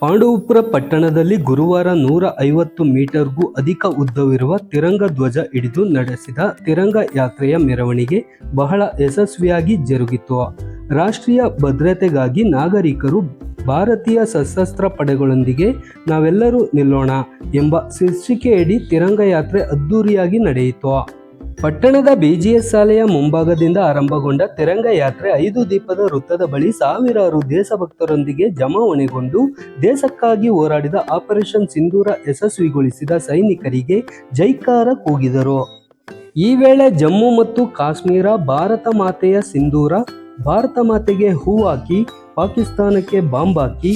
ಪಾಂಡವಪುರ ಪಟ್ಟಣದಲ್ಲಿ ಗುರುವಾರ 150 ಮೀಟರ್ಗೂ ಅಧಿಕ ಉದ್ದವಿರುವ ತಿರಂಗ ಧ್ವಜ ಹಿಡಿದು ನಡೆಸಿದ ತಿರಂಗ ಯಾತ್ರೆಯ ಮೆರವಣಿಗೆ ಬಹಳ ಯಶಸ್ವಿಯಾಗಿ ಜರುಗಿತು. ರಾಷ್ಟ್ರೀಯ ಭದ್ರತೆಗಾಗಿ ನಾಗರಿಕರು ಭಾರತೀಯ ಸಶಸ್ತ್ರ ಪಡೆಗಳೊಂದಿಗೆ ನಾವೆಲ್ಲರೂ ನಿಲ್ಲೋಣ ಎಂಬ ಶೀರ್ಷಿಕೆಯಡಿ ತಿರಂಗ ಯಾತ್ರೆ ಅದ್ದೂರಿಯಾಗಿ ನಡೆಯಿತು. ಪಟ್ಟಣದ ಬಿಜಿಎಸ್ ಶಾಲೆಯ ಮುಂಭಾಗದಿಂದ ಆರಂಭಗೊಂಡ ತಿರಂಗ ಯಾತ್ರೆ 5 ದೀಪದ ವೃತ್ತದ ಬಳಿ ಸಾವಿರಾರು ದೇಶಭಕ್ತರೊಂದಿಗೆ ಜಮಾವಣೆಗೊಂಡು ದೇಶಕ್ಕಾಗಿ ಹೋರಾಡಿದ ಆಪರೇಷನ್ ಸಿಂಧೂರ ಯಶಸ್ವಿಗೊಳಿಸಿದ ಸೈನಿಕರಿಗೆ ಜೈಕಾರ ಕೂಗಿದರು. ಈ ವೇಳೆ ಜಮ್ಮು ಮತ್ತು ಕಾಶ್ಮೀರ ಭಾರತ ಮಾತೆಯ ಸಿಂಧೂರ, ಭಾರತ ಮಾತೆಗೆ ಹೂ ಹಾಕಿ, ಪಾಕಿಸ್ತಾನಕ್ಕೆ ಬಾಂಬ್ ಹಾಕಿ,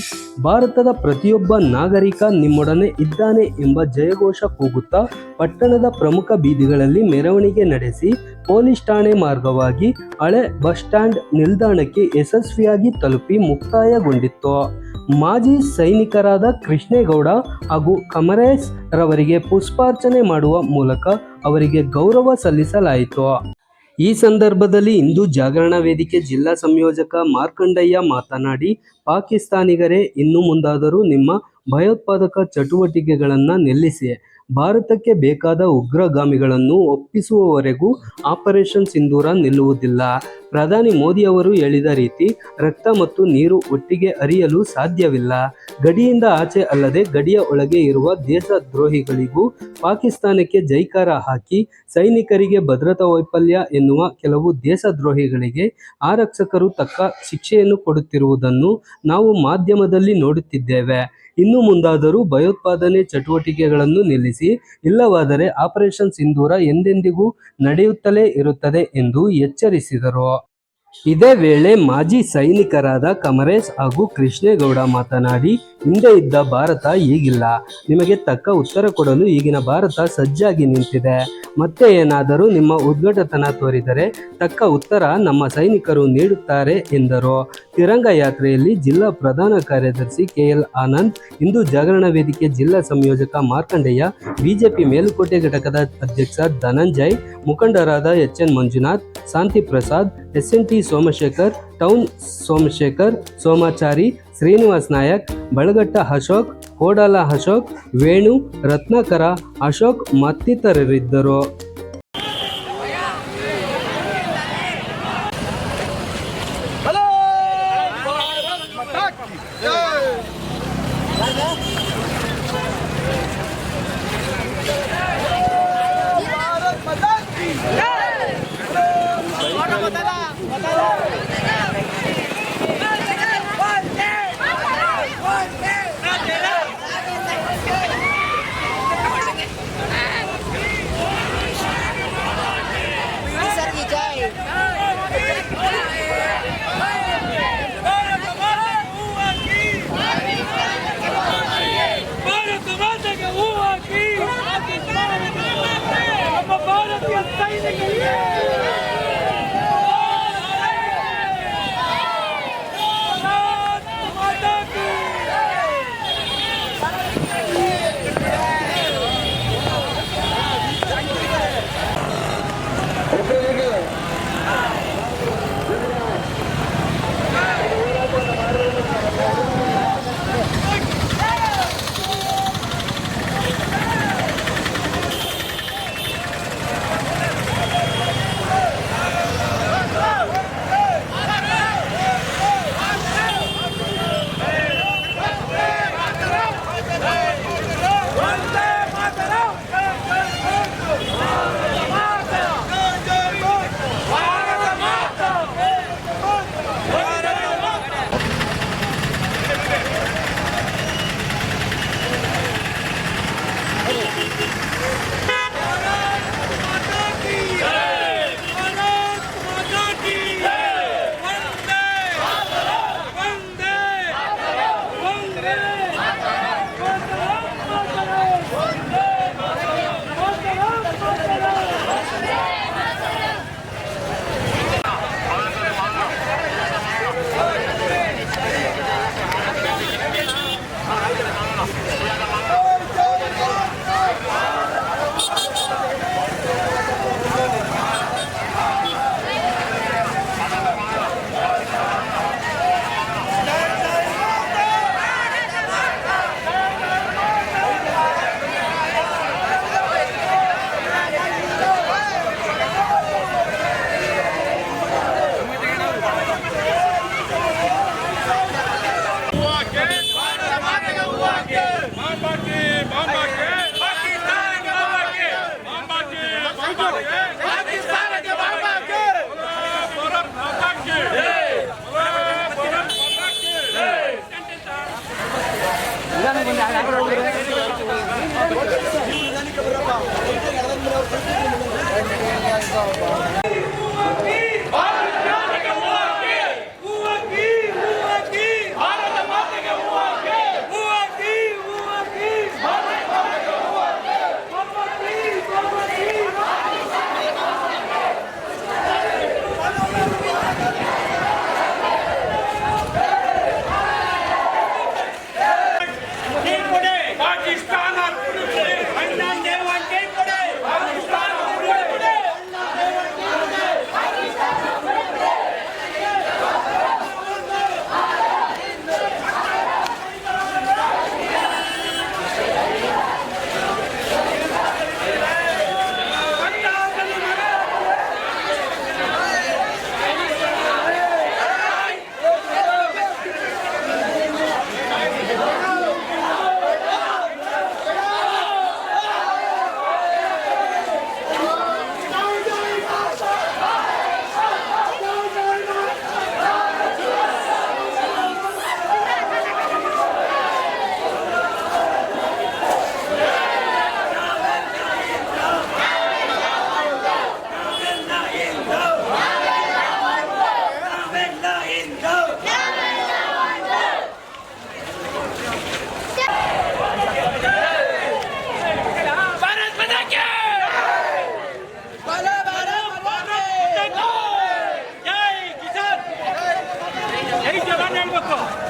ಭಾರತದ ಪ್ರತಿಯೊಬ್ಬ ನಾಗರಿಕ ನಿಮ್ಮೊಡನೆ ಇದ್ದಾನೆ ಎಂಬ ಜಯಘೋಷ ಕೂಗುತ್ತಾ ಪಟ್ಟಣದ ಪ್ರಮುಖ ಬೀದಿಗಳಲ್ಲಿ ಮೆರವಣಿಗೆ ನಡೆಸಿ ಪೊಲೀಸ್ ಠಾಣೆ ಮಾರ್ಗವಾಗಿ ಹಳೆ ಬಸ್ ಸ್ಟ್ಯಾಂಡ್ ನಿಲ್ದಾಣಕ್ಕೆ ಯಶಸ್ವಿಯಾಗಿ ತಲುಪಿ ಮುಕ್ತಾಯಗೊಂಡಿತ್ತು. ಮಾಜಿ ಸೈನಿಕರಾದ ಕೃಷ್ಣೇಗೌಡ ಹಾಗೂ ಕಮರೇಶ್ ರವರಿಗೆ ಪುಷ್ಪಾರ್ಚನೆ ಮಾಡುವ ಮೂಲಕ ಅವರಿಗೆ ಗೌರವ ಸಲ್ಲಿಸಲಾಯಿತು. ಈ ಸಂದರ್ಭದಲ್ಲಿ ಹಿಂದೂ ಜಾಗರಣ ವೇದಿಕೆ ಜಿಲ್ಲಾ ಸಂಯೋಜಕ ಮಾರ್ಕಂಡಯ್ಯ ಮಾತನಾಡಿ, ಪಾಕಿಸ್ತಾನಿಗರೇ, ಇನ್ನು ಮುಂದಾದರೂ ನಿಮ್ಮ ಭಯೋತ್ಪಾದಕ ಚಟುವಟಿಕೆಗಳನ್ನು ನಿಲ್ಲಿಸಿ. ಭಾರತಕ್ಕೆ ಬೇಕಾದ ಉಗ್ರಗಾಮಿಗಳನ್ನು ಒಪ್ಪಿಸುವವರೆಗೂ ಆಪರೇಷನ್ ಸಿಂಧೂರ ನಿಲ್ಲುವುದಿಲ್ಲ. ಪ್ರಧಾನಿ ಮೋದಿಯವರು ಹೇಳಿದ ರೀತಿ ರಕ್ತ ಮತ್ತು ನೀರು ಒಟ್ಟಿಗೆ ಹರಿಯಲು ಸಾಧ್ಯವಿಲ್ಲ. ಗಡಿಯಿಂದ ಆಚೆ ಅಲ್ಲದೆ ಗಡಿಯ ಒಳಗೆ ಇರುವ ದೇಶದ್ರೋಹಿಗಳಿಗೂ ಪಾಕಿಸ್ತಾನಕ್ಕೆ ಜೈಕಾರ ಹಾಕಿ ಸೈನಿಕರಿಗೆ ಭದ್ರತಾ ವೈಫಲ್ಯ ಎನ್ನುವ ಕೆಲವು ದೇಶದ್ರೋಹಿಗಳಿಗೆ ಆರಕ್ಷಕರು ತಕ್ಕ ಶಿಕ್ಷೆಯನ್ನು ಕೊಡುತ್ತಿರುವುದನ್ನು ನಾವು ಮಾಧ್ಯಮದಲ್ಲಿ ನೋಡುತ್ತಿದ್ದೇವೆ. ಇನ್ನು ಮುಂದಾದರೂ ಭಯೋತ್ಪಾದನೆ ಚಟುವಟಿಕೆಗಳನ್ನು ನಿಲ್ಲಿಸಿ, ಇಲ್ಲವಾದರೆ ಆಪರೇಷನ್ ಸಿಂಧೂರ ಎಂದೆಂದಿಗೂ ನಡೆಯುತ್ತಲೇ ಇರುತ್ತದೆ ಎಂದು ಎಚ್ಚರಿಸಿದರು. ಇದೇ ವೇಳೆ ಮಾಜಿ ಸೈನಿಕರಾದ ಕಮರೇಶ್ ಹಾಗೂ ಕೃಷ್ಣೇಗೌಡ ಮಾತನಾಡಿ, ಹಿಂದೆ ಇದ್ದ ಭಾರತ ಈಗಿಲ್ಲ. ನಿಮಗೆ ತಕ್ಕ ಉತ್ತರ ಕೊಡಲು ಈಗಿನ ಭಾರತ ಸಜ್ಜಾಗಿ ನಿಂತಿದೆ. ಮತ್ತೆ ಏನಾದರೂ ನಿಮ್ಮ ಉದ್ಧಟತನ ತೋರಿದರೆ ತಕ್ಕ ಉತ್ತರ ನಮ್ಮ ಸೈನಿಕರು ನೀಡುತ್ತಾರೆ ಎಂದರು. ತಿರಂಗ ಯಾತ್ರೆಯಲ್ಲಿ ಜಿಲ್ಲಾ ಪ್ರಧಾನ ಕಾರ್ಯದರ್ಶಿ ಕೆಎಲ್ ಆನಂದ್, ಹಿಂದೂ ಜಾಗರಣ ವೇದಿಕೆ ಜಿಲ್ಲಾ ಸಂಯೋಜಕ ಮಾರ್ಕಂಡಯ್ಯ, ಬಿಜೆಪಿ ಮೇಲುಕೋಟೆ ಘಟಕದ ಅಧ್ಯಕ್ಷ ಧನಂಜಯ್, ಮುಖಂಡರಾದ ಎಚ್ಎನ್ ಮಂಜುನಾಥ್, ಶಾಂತಿ ಪ್ರಸಾದ್, ಎಸ್ಎನ್ಟಿ ಸೋಮಶೇಖರ್, ಟೌನ್ ಸೋಮಶೇಖರ್, ಸೋಮಾಚಾರಿ, ಶ್ರೀನಿವಾಸ್ ನಾಯಕ್, ಬಳಗಟ್ಟ ಅಶೋಕ್, ಕೋಡಾಲ ಅಶೋಕ್, ವೇಣು, ರತ್ನಾಕರ, ಅಶೋಕ್ ಮತ್ತಿತರರಿದ್ದರು.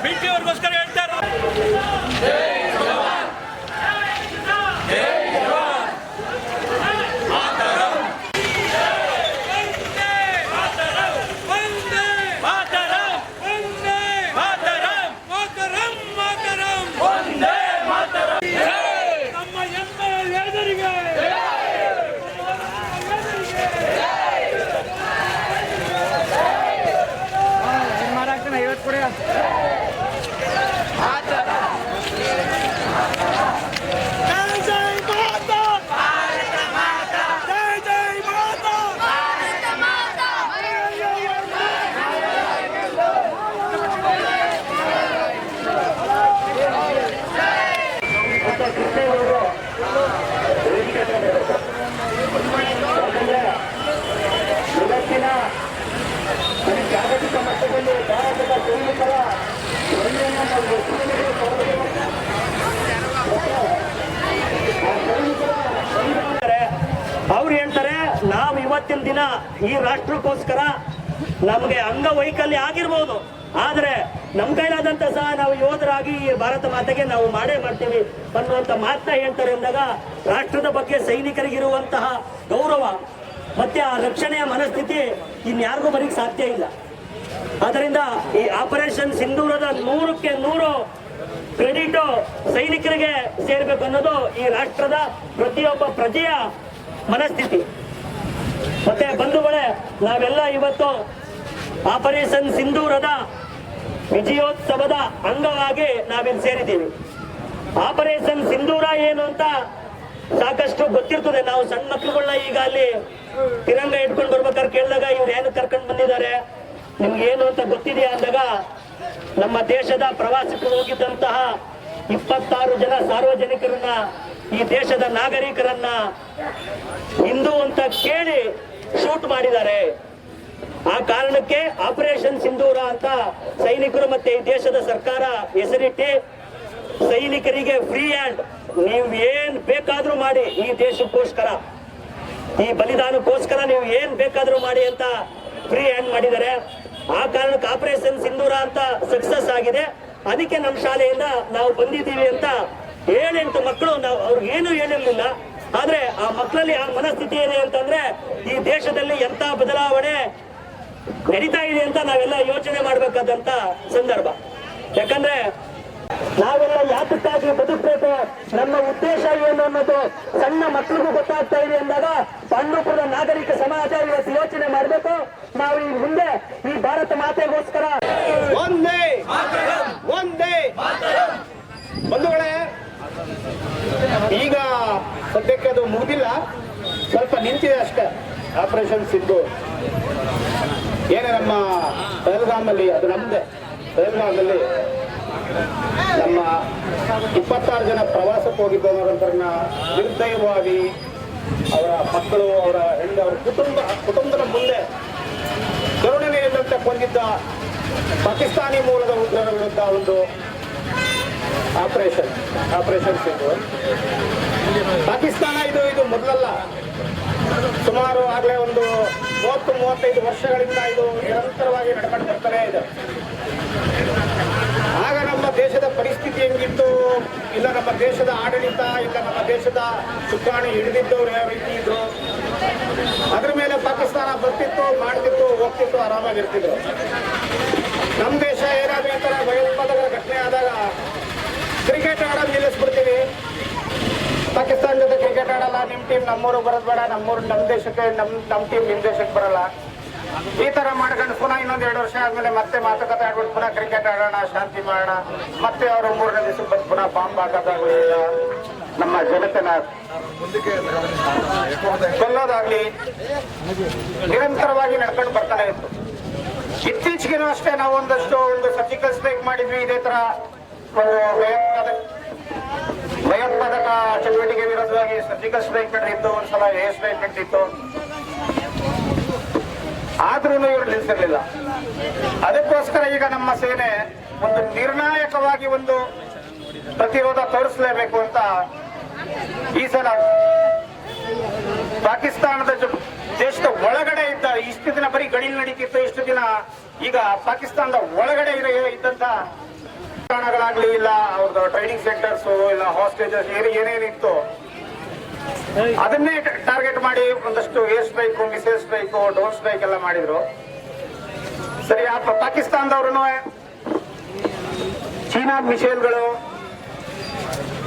ಬಿಟ್ಟಿಯವ್ರಿಗೋಸ್ಕರ ಹೇಳ್ತಾರೆ. ಜಾಗತಿಕ ಮಟ್ಟದಲ್ಲಿ ಭಾರತದ ಸೈನಿಕರ ಅವ್ರು ಹೇಳ್ತಾರೆ, ನಾವು ಇವತ್ತಿನ ದಿನ ಈ ರಾಷ್ಟ್ರಕ್ಕೋಸ್ಕರ ನಮಗೆ ಅಂಗವೈಕಲ್ಯ ಆಗಿರ್ಬೋದು, ಆದ್ರೆ ನಮ್ ಕೈಲಾದಂತ ಸಹ ನಾವು ಯೋಧರಾಗಿ ಈ ಭಾರತ ಮಾತೆಗೆ ನಾವು ಮಾಡೇ ಮಾಡ್ತೀವಿ ಅನ್ನುವಂತ ಮಾತನ್ನ ಹೇಳ್ತಾರೆ ಅಂದಾಗ ರಾಷ್ಟ್ರದ ಬಗ್ಗೆ ಸೈನಿಕರಿಗಿರುವಂತಹ ಗೌರವ ಮತ್ತೆ ಆ ರಕ್ಷಣೆಯ ಮನಸ್ಥಿತಿ ಇನ್ಯಾರಿಗೂ ಬರೀಕ್ ಸಾಧ್ಯ ಇಲ್ಲ. ಅದರಿಂದ ಈ ಆಪರೇಷನ್ ಸಿಂಧೂರದ 100ಕ್ಕೆ 100 ಕ್ರೆಡಿಟ್ ಸೈನಿಕರಿಗೆ ಸೇರ್ಬೇಕು ಅನ್ನೋದು ಈ ರಾಷ್ಟ್ರದ ಪ್ರತಿಯೊಬ್ಬ ಪ್ರಜೆಯ ಮನಸ್ಥಿತಿ. ಮತ್ತೆ ಬಂಧುಗಳೇ, ನಾವೆಲ್ಲ ಇವತ್ತು ಆಪರೇಷನ್ ಸಿಂಧೂರದ ವಿಜಯೋತ್ಸವದ ಅಂಗವಾಗಿ ನಾವಿಲ್ಲಿ ಸೇರಿದ್ದೀವಿ. ಆಪರೇಷನ್ ಸಿಂಧೂರ ಏನು ಅಂತ ಸಾಕಷ್ಟು ಗೊತ್ತಿರ್ತದೆ. ನಾವು ಸಣ್ಣ ಮಕ್ಕಳುಗಳನ್ನ ಈಗ ಅಲ್ಲಿ ತಿರಂಗ ಇಟ್ಕೊಂಡು ಬರ್ಬೇಕಾದ್ರೆ ಕೇಳಿದಾಗ ಇವ್ರು ಏನು ಕರ್ಕೊಂಡು ಬಂದಿದ್ದಾರೆ, ನಿಮ್ಗೆ ಏನು ಅಂತ ಗೊತ್ತಿದೆಯಾ ಅಂದಾಗ ನಮ್ಮ ದೇಶದ ಪ್ರವಾಸಕ್ಕೆ ಹೋಗಿದ್ದಂತಹ 26 ಜನ ಸಾರ್ವಜನಿಕರನ್ನ, ಈ ದೇಶದ ನಾಗರಿಕರನ್ನ ಹಿಂದೂ ಅಂತ ಕೇಳಿ ಶೂಟ್ ಮಾಡಿದ್ದಾರೆ. ಆ ಕಾರಣಕ್ಕೆ ಆಪರೇಷನ್ ಸಿಂಧೂರ ಅಂತ ಸೈನಿಕರು ಮತ್ತೆ ಈ ದೇಶದ ಸರ್ಕಾರ ಹೆಸರಿಟ್ಟು ಸೈನಿಕರಿಗೆ ಫ್ರೀ ಹ್ಯಾಂಡ್, ನೀವು ಏನ್ ಬೇಕಾದ್ರೂ ಮಾಡಿ ಈ ದೇಶಕ್ಕೋಸ್ಕರ, ಈ ಬಲಿದಾನಕ್ಕೋಸ್ಕರ ನೀವು ಏನ್ ಬೇಕಾದ್ರೂ ಮಾಡಿ ಅಂತ ಫ್ರೀ ಹ್ಯಾಂಡ್ ಮಾಡಿದ್ದಾರೆ. ಆ ಕಾರಣಕ್ಕೆ ಆಪರೇಷನ್ ಸಿಂಧೂರ ಅಂತ ಸಕ್ಸಸ್ ಆಗಿದೆ. ಅದಕ್ಕೆ ನಮ್ಮ ಶಾಲೆಯಿಂದ ನಾವು ಬಂದಿದ್ದೀವಿ ಅಂತ 7-8 ಮಕ್ಕಳು, ನಾವು ಅವ್ರಿಗೇನು ಹೇಳಿರ್ಲಿಲ್ಲ, ಆದ್ರೆ ಆ ಮಕ್ಕಳಲ್ಲಿ ಆ ಮನಸ್ಥಿತಿ ಏನೇ ಅಂತಂದ್ರೆ ಈ ದೇಶದಲ್ಲಿ ಎಂತ ಬದಲಾವಣೆ ನಡೀತಾ ಇದೆ ಅಂತ ನಾವೆಲ್ಲ ಯೋಚನೆ ಮಾಡ್ಬೇಕಾದಂತ ಸಂದರ್ಭ. ಯಾಕಂದ್ರೆ ನಾವೆಲ್ಲ ಯಾತಕ್ಕಾಗಿ ಬದುಕಬೇಕು, ನಮ್ಮ ಉದ್ದೇಶ ಏನು ಅನ್ನೋದು ಸಣ್ಣ ಮಕ್ಕಳಿಗೂ ಗೊತ್ತಾಗ್ತಾ ಇದೆ ಅಂದಾಗ ಪಾಂಡವಪುರದ ನಾಗರಿಕ ಸಮಾಜ ಇವತ್ತು ಯೋಚನೆ ಮಾಡಬೇಕು. ನಾವು ಈ ಮುಂದೆ ಈ ಭಾರತ ಮಾತೆಗೋಸ್ಕರ ಒಂದೇ ಒಂದೇ. ಬಂಧುಗಳೇ, ಈಗ ಸದ್ಯಕ್ಕೆ ಅದು ಮುಗಿದಿಲ್ಲ, ಸ್ವಲ್ಪ ನಿಂತಿದೆ ಅಷ್ಟೇ. ಆಪರೇಷನ್ ಸಿಂಧೂರ್ ಏನೇ ನಮ್ಮ ಪಹಲ್ಗಾಮಲ್ಲಿ, ಅದು ನಮ್ದೇ ಪಹಲ್ಗಾಮಲ್ಲಿ ನಮ್ಮ 26 ಜನ ಪ್ರವಾಸಕ್ಕೆ ಹೋಗಿದ್ದವರನ್ನ ನಿರ್ದಯವಾಗಿ ಅವರ ಮಕ್ಕಳು, ಅವರ ಹೆಣ್ಣು, ಅವರ ಕುಟುಂಬದ ಮುಂದೆ ಕರುಣೆ ಇಲ್ಲಂತೆ ಕೊಂದಿದ್ದ ಪಾಕಿಸ್ತಾನಿ ಮೂಲದ ಉಗ್ರರ ವಿರುದ್ಧ ಒಂದು ಆಪರೇಷನ್ ಸಿಂಧು. ಪಾಕಿಸ್ತಾನ ಇದು ಮೊದಲಲ್ಲ, ಸುಮಾರು ಆಗಲೇ ಒಂದು 30-35 ವರ್ಷಗಳಿಂದ ಇದು ನಿರಂತರವಾಗಿ ನಡ್ಕೊಂಡು ಬರ್ತಾನೆ ಇದೆ. ಆಗ ನಮ್ಮ ದೇಶದ ಪರಿಸ್ಥಿತಿ ಹೆಂಗಿತ್ತು, ಇಲ್ಲ ನಮ್ಮ ದೇಶದ ಆಡಳಿತ, ಇಲ್ಲ ನಮ್ಮ ದೇಶದ ಚುಕ್ಕಾಣಿ ಹಿಡಿದಿದ್ದವ್ರು ಯಾವ ರೀತಿ ಇದ್ರು, ಅದ್ರ ಮೇಲೆ ಪಾಕಿಸ್ತಾನ ಬರ್ತಿತ್ತು, ಮಾಡ್ತಿತ್ತು, ಹೋಗ್ತಿತ್ತು, ಆರಾಮಾಗಿರ್ತಿದ್ರು. ನಮ್ಮ ದೇಶ ಏನಾದ್ರೂ ಈ ತರ ಭಯೋತ್ಪಾದಕರ ಘಟನೆ ಆದಾಗ ಕ್ರಿಕೆಟ್ ಆಡೋದು ನಿಲ್ಲಿಸ್ಬಿಡ್ತೀವಿ, ಪಾಕಿಸ್ತಾನ ಜೊತೆ ಕ್ರಿಕೆಟ್ ಆಡಲ್ಲ, ನಿಮ್ಮ ಟೀಮ್ ನಮ್ಮೂರು ಬರೋದು ಬೇಡ, ನಮ್ಮ ದೇಶಕ್ಕೆ ನಮ್ಮ ಟೀಮ್ ನಿಮ್ಮ ದೇಶಕ್ಕೆ ಬರಲ್ಲ, ಈ ತರ ಮಾಡ್ಕೊಂಡು ಪುನಃ ಇನ್ನೊಂದು 2 ವರ್ಷ ಆದ್ಮೇಲೆ ಮತ್ತೆ ಮಾತುಕತೆ ಆಡ್ಬಿಟ್ಟು ಪುನಃ ಕ್ರಿಕೆಟ್ ಆಡೋಣ, ಶಾಂತಿ ಮಾಡೋಣ, ಮತ್ತೆ ಅವರು 3ನೇ ದಿವಸಕ್ಕೆ ಬಂದು ಪುನಃ ಬಾಂಬ್ ಹಾಕೋದಾಗ್ಲಿ, ನಮ್ಮ ಜನತೆನ ಕೊಲ್ಲೋದಾಗ್ಲಿ ನಿರಂತರವಾಗಿ ನಡ್ಕೊಂಡು ಬರ್ತಾನೆ ಇತ್ತು. ಇತ್ತೀಚೆಗೂ ಅಷ್ಟೇ ನಾವು ಒಂದು ಸರ್ಜಿಕಲ್ ಸ್ಟ್ರೈಕ್ ಮಾಡಿದ್ವಿ, ಇದೇ ತರ ಒಂದು ಭಯೋತ್ಪಾದಕ ಚಟುವಟಿಕೆ ವಿರುದ್ಧವಾಗಿ ಸರ್ಜಿಕಲ್ ಸ್ಟ್ರೈಕ್ ನಡೆದಿತ್ತು, ಒಂದ್ಸಲ ಏರ್ ಸ್ಟ್ರೈಕ್ ನಡೆದಿತ್ತು. ಆದ್ರೂ ಇವರು ನಿಲ್ಲಿಸಿರ್ಲಿಲ್ಲ. ಅದಕ್ಕೋಸ್ಕರ ಈಗ ನಮ್ಮ ಸೇನೆ ಒಂದು ನಿರ್ಣಾಯಕವಾಗಿ ಒಂದು ಪ್ರತಿರೋಧ ತೋರಿಸಲೇಬೇಕು ಅಂತ ಈ ಸಲ ಪಾಕಿಸ್ತಾನದ ದೇಶದ ಒಳಗಡೆ ಇದ್ದ, ಇಷ್ಟು ದಿನ ಬರೀ ಗಡಿಲ್ ನಡೀತಿತ್ತು, ಇಷ್ಟು ದಿನ ಈಗ ಪಾಕಿಸ್ತಾನದ ಒಳಗಡೆ ಇದ್ದಂತ ತಾಣಗಳಾಗ್ಲಿ, ಇಲ್ಲ ಅವ್ರದ್ದು ಟ್ರೈನಿಂಗ್ ಸೆಂಟರ್ಸ್, ಇಲ್ಲ ಹಾಸ್ಟೇಜಸ್ ಏನೇನಿತ್ತು ಅದನ್ನೇ ಟಾರ್ಗೆಟ್ ಮಾಡಿ ಒಂದಷ್ಟು air strike, missile strike, drone strike ಎಲ್ಲ ಮಾಡಿದ್ರು. ಸರಿ, ಆ ಪಾಕಿಸ್ತಾನದವ್ರು ಚೀನಾ ಮಿಸೈಲ್ಗಳು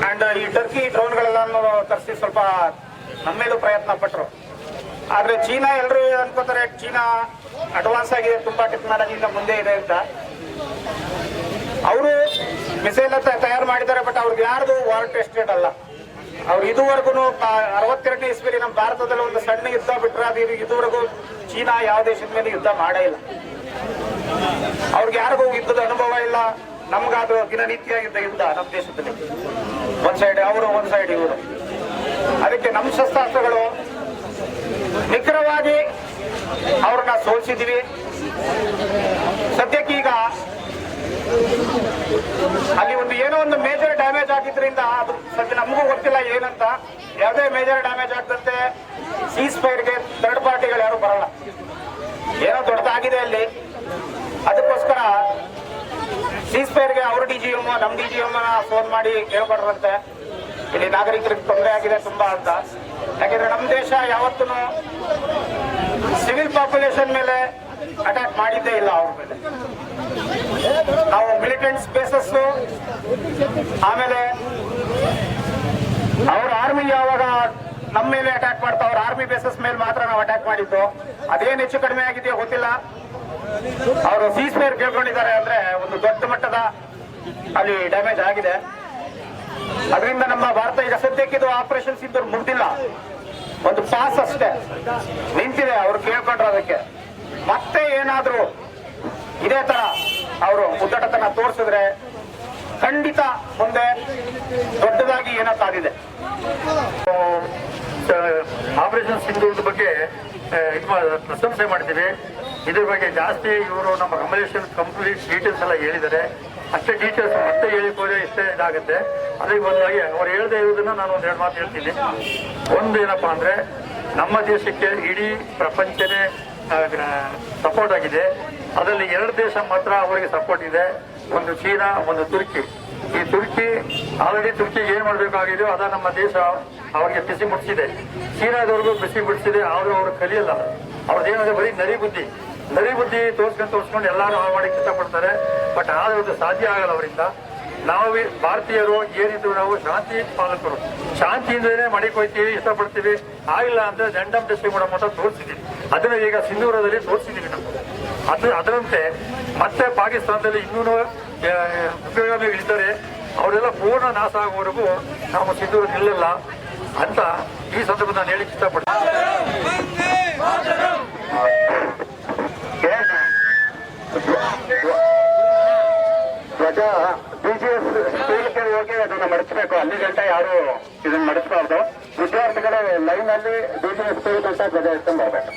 ಅಂಡ್ ಈ ಟರ್ಕಿ ಡ್ರೋನ್ಗಳೆಲ್ಲ ತರಿಸಿ ಸ್ವಲ್ಪ ನಮ್ಮೇಲೂ ಪ್ರಯತ್ನ ಪಟ್ರು. ಆದ್ರೆ ಚೀನಾ ಎಲ್ಲರೂ ಅನ್ಕೋತಾರೆ ಚೀನಾ ಅಡ್ವಾನ್ಸ್ ಆಗಿದೆ, ತುಂಬಾ ಟೆಕ್ನಾಲಜಿಯಿಂದ ಮುಂದೆ ಇದೆ ಅಂತ. ಅವರು ಮಿಸೈಲ್ ತಯಾರು ಮಾಡಿದ್ದಾರೆ, ಬಟ್ ಅವ್ರಿಗೆ ಯಾರ್ದು ವಾರ್ ಟೆಸ್ಟೆಡ್ ಅಲ್ಲ. ಅವ್ರು ಇದುವರೆಗೂ 62ನೇ ಇಸ್ವಿಲಿ ನಮ್ಮ ಭಾರತದಲ್ಲಿ ಒಂದು ಸಣ್ಣ ಯುದ್ಧ ಬಿಟ್ರೆ ಅದು ಇದುವರೆಗೂ ಚೀನಾ ಯಾವ ದೇಶದ ಮೇಲೆ ಯುದ್ಧ ಮಾಡೇ ಇಲ್ಲ. ಅವ್ರಿಗೆ ಯಾರಿಗೂ ಯುದ್ಧದ ಅನುಭವ ಇಲ್ಲ. ನಮ್ಗಾದ್ರು ದಿನನಿತ್ಯ ಯುದ್ಧ ನಮ್ಮ ದೇಶದಲ್ಲಿ, ಒಂದ್ ಸೈಡ್ ಅವರು, ಒಂದ್ ಸೈಡ್ ಇವರು. ಅದಕ್ಕೆ ನಮ್ಮ ಶಸ್ತ್ರಾಸ್ತ್ರಗಳು ನಿಖರವಾಗಿ ಅವ್ರನ್ನ ಸೋಲಿಸಿದೀವಿ. ಸದ್ಯಕ್ಕೆ ಈಗ ಅಲ್ಲಿ ಏನೋ ಒಂದು ಮೇಜರ್ ಡ್ಯಾಮೇಜ್ ಆಗಿದ್ರಿಂದ ಅದು ಸದ್ಯ ನಮಗೂ ಗೊತ್ತಿಲ್ಲ ಏನಂತ. ಯಾವುದೇ ಮೇಜರ್ ಡ್ಯಾಮೇಜ್ ಆಗದಂತೆ ಸೀಸ್ ಫೈರ್ಗೆ ಥರ್ಡ್ ಪಾರ್ಟಿಗಳು ಯಾರು ಬರಲ್ಲ. ಏನೋ ದೊಡ್ಡದಾಗಿದೆ ಅಲ್ಲಿ, ಅದಕ್ಕೋಸ್ಕರ ಸೀಸ್ ಫೈರ್ಗೆ ಅವ್ರ DGM, ನಮ್ಮ DGM ಫೋನ್ ಮಾಡಿ ಕೇಳ್ಕೊಡ್ರಂತೆ ಇಲ್ಲಿ ನಾಗರಿಕರಿಗೆ ತೊಂದರೆ ಆಗಿದೆ ತುಂಬಾ ಅಂತ. ಯಾಕೆಂದ್ರೆ ನಮ್ಮ ದೇಶ ಯಾವತ್ತೂ ಸಿವಿಲ್ ಪಾಪ್ಯುಲೇಷನ್ ಮೇಲೆ ಅಟ್ಯಾಕ್ ಮಾಡಿದ್ದೇ ಇಲ್ಲ. ಅವ್ರ ಮೇಲೆ ನಾವು ಮಿಲಿಟೆಂಟ್ ಸ್ಪೇಸಸ್, ಆಮೇಲೆ ಅವ್ರ ಆರ್ಮಿ ಯಾವಾಗ ನಮ್ಮ ಮೇಲೆ ಅಟ್ಯಾಕ್ ಮಾಡ್ತಾ ಅವ್ರ ಆರ್ಮಿ ಬೇಸಸ್ ಮೇಲೆ ಮಾತ್ರ ನಾವು ಅಟ್ಯಾಕ್ ಮಾಡಿದ್ದು. ಅದೇನು ಹೆಚ್ಚು ಕಡಿಮೆ ಆಗಿದೆಯೋ ಗೊತ್ತಿಲ್ಲ. ಅವರು ಸೀಸ್ ಫೈರ್ ಕೇಳ್ಕೊಂಡಿದ್ದಾರೆ ಅಂದ್ರೆ ಒಂದು ದೊಡ್ಡ ಮಟ್ಟದ ಅಲ್ಲಿ ಡ್ಯಾಮೇಜ್ ಆಗಿದೆ. ಅದರಿಂದ ನಮ್ಮ ಭಾರತ ಈಗ ಸದ್ಯಕ್ಕಿದು ಆಪರೇಷನ್ ಸಿಂಧೂರ್ ಮುಗ್ದಿಲ್ಲ, ಒಂದು ಪಾಸ್ ಅಷ್ಟೇ ನಿಂತಿದೆ. ಅವ್ರು ಕೇಳ್ಕೊಂಡ್ರೆ ಮತ್ತೆ ಏನಾದ್ರೂ ಇದೇ ತರ ಅವರು ಉದ್ದಟತನ ತೋರಿಸಿದ್ರೆ ಖಂಡಿತ ಮುಂದೆ ದೊಡ್ಡದಾಗಿ ಏನೋ ಕಾದಿದೆ. ಆಪರೇಷನ್ ಸಿಂಧೂರದ ಬಗ್ಗೆ ಪ್ರಶಂಸೆ ಮಾಡ್ತೀವಿ. ಇದ್ರ ಬಗ್ಗೆ ಜಾಸ್ತಿ ಇವರು ನಮ್ಮ ಕಮಲೇಶನ್ ಕಂಪ್ಲೀಟ್ ಡೀಟೇಲ್ಸ್ ಎಲ್ಲ ಹೇಳಿದ್ದಾರೆ. ಅಷ್ಟೇ ಡೀಟೇಲ್ಸ್ ಮತ್ತೆ ಹೇಳಿಕ್ ಹೋದ್ರೆ ಇಷ್ಟೇ ಇದಾಗುತ್ತೆ. ಅದಕ್ಕೆ ಒಂದಾಗಿ ಅವ್ರು ಹೇಳದೇ ಇರೋದನ್ನ ನಾನು ಒಂದೆರಡು ಮಾತು ಹೇಳ್ತೀನಿ. ಒಂದು ಏನಪ್ಪಾ ಅಂದ್ರೆ, ನಮ್ಮ ದೇಶಕ್ಕೆ ಇಡೀ ಪ್ರಪಂಚನೇ ಸಪೋರ್ಟ್ ಆಗಿದೆ. ಅದರಲ್ಲಿ 2 ದೇಶ ಮಾತ್ರ ಅವರಿಗೆ ಸಪೋರ್ಟ್ ಇದೆ, ಒಂದು ಚೀನಾ, ಒಂದು ತುರ್ಕಿ. ಈ ತುರ್ಕಿ ಆಲ್ರೆಡಿ ತುರ್ಕಿಗೆ ಏನ್ ಮಾಡ್ಬೇಕಾಗಿದೆಯೋ ಅದ ನಮ್ಮ ದೇಶ ಅವ್ರಿಗೆ ಬಿಸಿ ಮುಟ್ಟಿಸಿದೆ. ಚೀನಾದವ್ರಿಗೂ ಬಿಸಿ ಮುಟ್ಟಿಸಿದೆ. ಆದ್ರೂ ಅವ್ರು ಕಲಿಯಲ್ಲ. ಅವ್ರದ್ದೇನಂದ್ರೆ ಬರೀ ನರಿ ಬುದ್ಧಿ ತೋರಿಸ್ಕೊಂಡು ಎಲ್ಲಾರು ಹಾಳು ಮಾಡಕ್ಕೆ ಇಷ್ಟಪಡ್ತಾರೆ. ಬಟ್ ಆದ್ರೆ ಅದು ಸಾಧ್ಯ ಆಗಲ್ಲ ಅವರಿಂದ. ನಾವು ಭಾರತೀಯರು ಏನಿದ್ರು ನಾವು ಶಾಂತಿ ಪಾಲಕರು, ಶಾಂತಿಯಿಂದಲೇ ಮಡಿಗೆ ಹೋಗ್ತೀವಿ, ಇಷ್ಟಪಡ್ತೀವಿ. ಆಗಿಲ್ಲ ಅಂದ್ರೆ ದಂಡಂ ದಶೆ ಮಾಡೋ ಮಟ್ಟ ತೋರಿಸಿದೀವಿ. ಅದನ್ನ ಈಗ ಸಿಂಧೂರದಲ್ಲಿ ತೋರಿಸಿದೀವಿ ನಾವು. ಅದರಂತೆ ಮತ್ತೆ ಪಾಕಿಸ್ತಾನದಲ್ಲಿ ಇನ್ನೂ ಉಪಯೋಗ ಇಳಿತಾರೆ. ಅವರೆಲ್ಲ ಪೂರ್ಣ ನಾಶ ಆಗುವವರೆಗೂ ನಾವು ಸಿಂಧೂರು ನಿಲ್ಲಲ್ಲ ಅಂತ ಈ ಸಂದರ್ಭ ನಾನು ಹೇಳಿಕ್ಕೆ ಇಷ್ಟಪಡ್ತೀನಿ. ಧ್ವಜ ನಡೆಸಬೇಕು. ಅಲ್ಲಿ ಗಂಟ ಯಾರು ಇದನ್ನ ನಡೆಸಬಾರ್ದು. ವಿದ್ಯಾರ್ಥಿಗಳು ಲೈನ್ ಅಲ್ಲಿ ಡ್ಯೂಟಿ ಸ್ಕೂಲ್ ಗಂಟ ಧ್ವಜ ಎತ್ಕೊಂಡ್ ಬರ್ಬೇಕು.